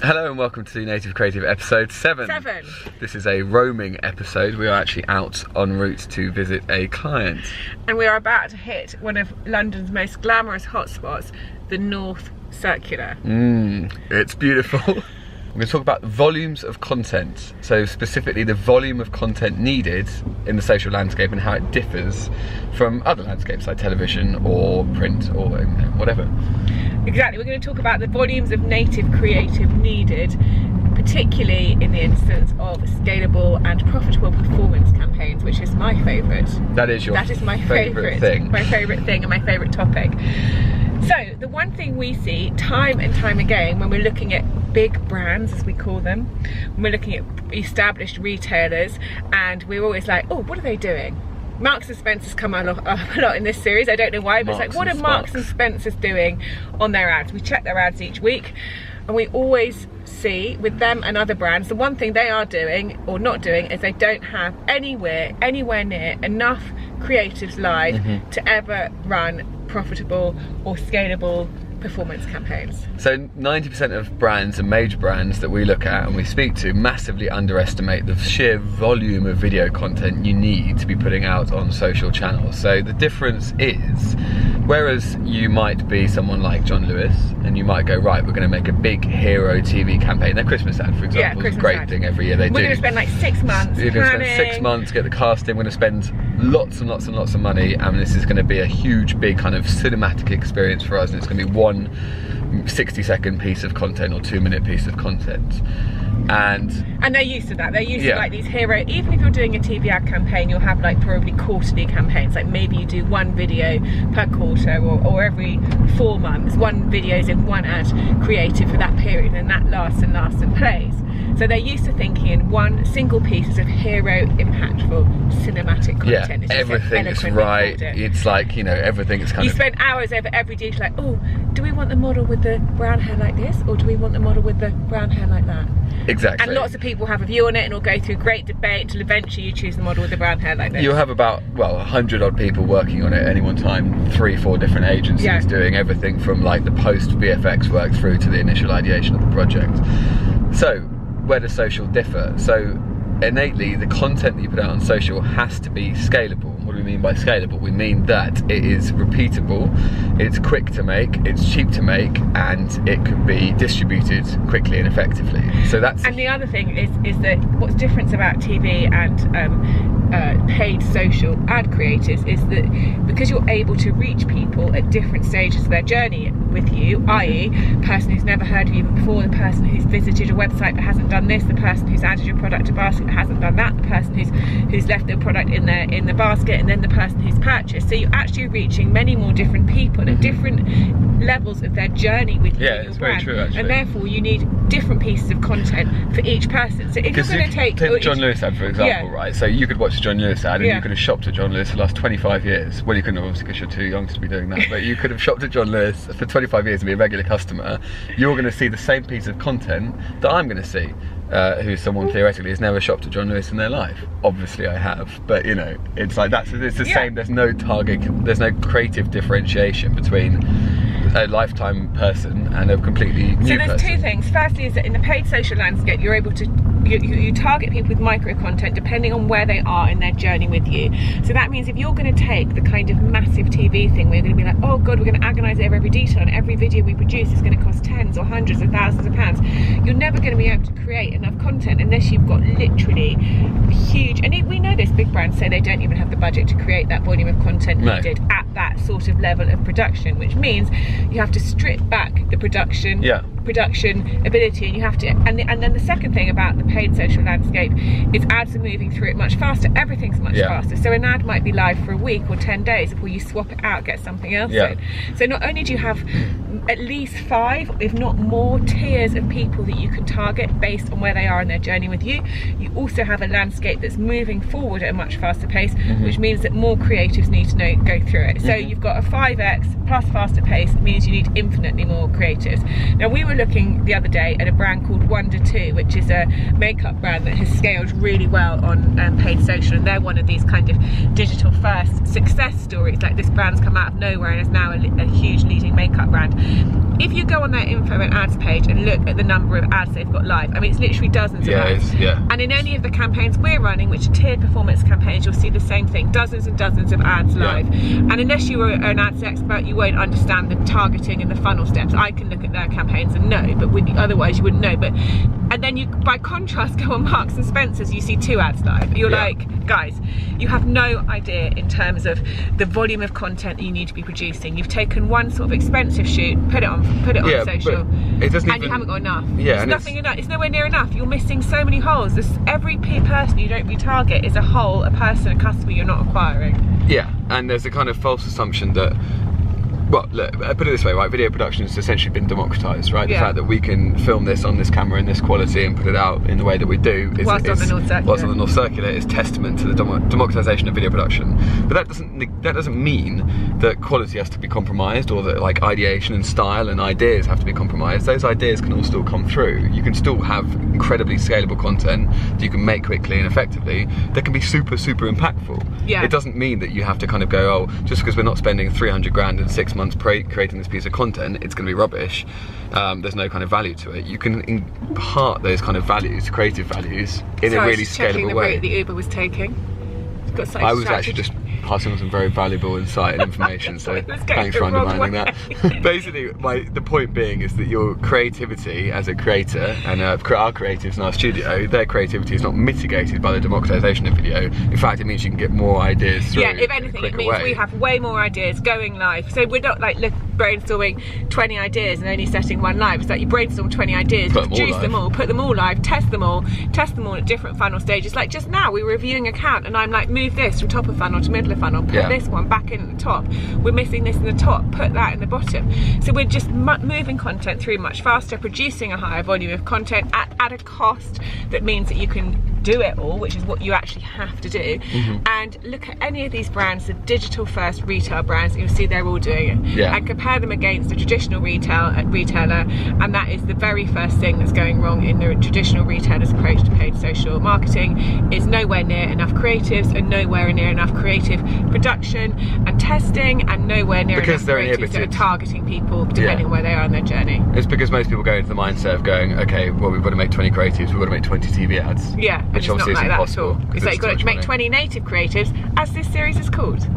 Hello and welcome to Native Creative episode 7. This is a roaming episode. We are actually out en route to visit a client. And we are about to hit one of London's most glamorous hotspots, the North Circular. It's beautiful. We're going to talk about volumes of content, so specifically the volume of content needed in the social landscape and how it differs from other landscapes like television or print or whatever. Exactly, we're going to talk about the volumes of native creative needed, particularly in the instance of scalable and profitable performance campaigns, which is my favourite. That is my favourite thing. My favourite thing and my favourite topic. So, the one thing we see time and time again when we're looking at big brands, as we call them, when we're looking at established retailers, and we're always like, oh, what are they doing? Marks and Spencer's come a lot in this series, I don't know why, but it's like, what are Marks and Spencer's doing on their ads? We check their ads each week, and we always see with them and other brands, the one thing they are doing or not doing is they don't have anywhere near enough creatives live to ever run profitable or scalable performance campaigns. So 90% of brands and major brands that we look at and we speak to massively underestimate the sheer volume of video content you need to be putting out on social channels. So the difference is, whereas you might be someone like John Lewis and you might go, right, we're going to make a big hero TV campaign. Their Christmas ad, for example, is a great thing every year they do. We're going to spend like 6 months You're going to spend 6 months, get the casting, we're going to spend lots and lots and lots of money, and this is going to be a huge, big kind of cinematic experience for us, and it's going to be one 60-second piece of content or 2-minute piece of content. And they're used to that. They're used to like these hero, even if you're doing a TV ad campaign, you'll have like probably quarterly campaigns, like maybe you do one video per quarter or every 4 months, one video's in one ad creative for that period, and that lasts and plays. So they're used to thinking in one single piece of hero, impactful, cinematic content. Yeah, everything is right. It's like, you know, everything is kind of... You of... spend hours over every detail, like, oh, do we want the model with the brown hair like this, or do we want the model with the brown hair like that? Exactly. And lots of people have a view on it, and will go through great debate until eventually you choose the model with the brown hair like this. You'll have about, well, 100 odd people working on it at any one time, 3-4 different agencies doing everything from like the post VFX work through to the initial ideation of the project. So, where does social differ? So innately, the content that you put out on social has to be scalable. What do we mean by scalable? We mean that it is repeatable, it's quick to make, it's cheap to make, and it can be distributed quickly and effectively. So that's... And the other thing is that what's different about TV and paid social ad creators is that because you're able to reach people at different stages of their journey with you, i.e. the person who's never heard of you before, the person who's visited a website but hasn't done this, the person who's added your product to basket but hasn't done that, the person who's left their product in the basket, and then the person who's purchased. So you're actually reaching many more different people at different levels of their journey with you. Yeah, it's very true, actually. And therefore you need different pieces of content for each person. So if you're going to take John Lewis ad, for example, right? So you could watch a John Lewis ad and you could have shopped at John Lewis for the last 25 years. Well, you couldn't have, obviously, because you're too young to be doing that, but you could have shopped at John Lewis for 25 years and be a regular customer. You're going to see the same piece of content that I'm going to see, who's someone theoretically has never shopped at John Lewis in their life. Obviously I have, but you know, it's like it's the same. There's no target, there's no creative differentiation between a lifetime person and a completely new person. So there's two things. Firstly is that in the paid social landscape, you're able to you target people with micro content depending on where they are in their journey with you. So that means if you're going to take the kind of massive TV thing where you're going to be like, oh god, we're going to agonise over every detail, and every video we produce is going to cost tens or hundreds of thousands of pounds, you're never going to be able to create enough content unless you've got literally huge, and we know this, big brands say they don't even have the budget to create that volume of content needed at that sort of level of production, which means you have to strip back the production ability, and you have to, and then the second thing about the paid social landscape is ads are moving through it much faster. Everything's much faster. So an ad might be live for a week or 10 days before you swap it out, get something else in. So not only do you have at least 5, if not more, tiers of people that you can target based on where they are in their journey with you, you also have a landscape that's moving forward at a much faster pace, which means that more creatives need to go through it. So you've got a 5x plus faster pace, means you need infinitely more creatives. Now we were looking the other day at a brand called Wonder 2, which is a makeup brand that has scaled really well on paid social, and they're one of these kind of digital first success stories. Like, this brand's come out of nowhere and is now a huge leading makeup brand. if you go on their info and ads page and look at the number of ads they've got live, I mean, it's literally dozens of ads. And in any of the campaigns we're running, which are tiered performance campaigns, you'll see the same thing, dozens and dozens of ads live. And unless you were an ads expert, you won't understand the targeting and the funnel steps. I can look at their campaigns and know, but otherwise you wouldn't know. And then you, by contrast, go on Marks and Spencer's, you see 2 ads live. You're like, guys, you have no idea in terms of the volume of content that you need to be producing. You've taken one sort of expensive shoot, put it on social, it doesn't and you haven't got enough. Yeah, it's nowhere near enough. You're missing so many holes. Every person you don't retarget is a hole, a person, a customer you're not acquiring. Yeah, and there's a kind of false assumption that, well, look, put it this way, right? Video production has essentially been democratized, right? The fact that we can film this on this camera in this quality and put it out in the way that we do is whilst on the North Circular is testament to the democratization of video production. But that doesn't mean that quality has to be compromised, or that like ideation and style and ideas have to be compromised. Those ideas can all still come through. You can still have incredibly scalable content that you can make quickly and effectively that can be super impactful. It doesn't mean that you have to kind of go, oh, just because we're not spending 300 grand in 6 months creating this piece of content, it's going to be rubbish. There's no kind of value to it. You can impart those kind of values, creative values, in a really scalable way. The route the Uber was taking. I was actually just passing on some very valuable insight and information, so thanks for undermining that. Basically, the point being is that your creativity as a creator, and our creatives in our studio, their creativity is not mitigated by the democratization of video. In fact, it means you can get more ideas through. Yeah, if anything, it means we have way more ideas going live. So we're not like brainstorming 20 ideas and only setting one live. It's like you brainstorm 20 ideas, produce them all, put them all live, test them all at different funnel stages. Like just now, we were reviewing account, and I'm like, move this from top of funnel to middle of funnel, put this one back in at the top, we're missing this in the top, put that in the bottom. So we're just moving content through much faster, producing a higher volume of content at a cost that means that you can do it all, which is what you actually have to do. And look at any of these brands, the digital first retail brands, you'll see they're all doing it. And compare them against the traditional retailer, and that is the very first thing that's going wrong in the traditional retailer's approach to paid social marketing. Is nowhere near enough creatives, and nowhere near enough creative production and testing, and nowhere near enough creatives that are targeting people depending on where they are on their journey. It's because most people go into the mindset of going, okay, well, we've got to make 20 creatives, we've got to make 20 TV ads. Which obviously is impossible. It's like you've got to make 20 native creatives, as this series is called.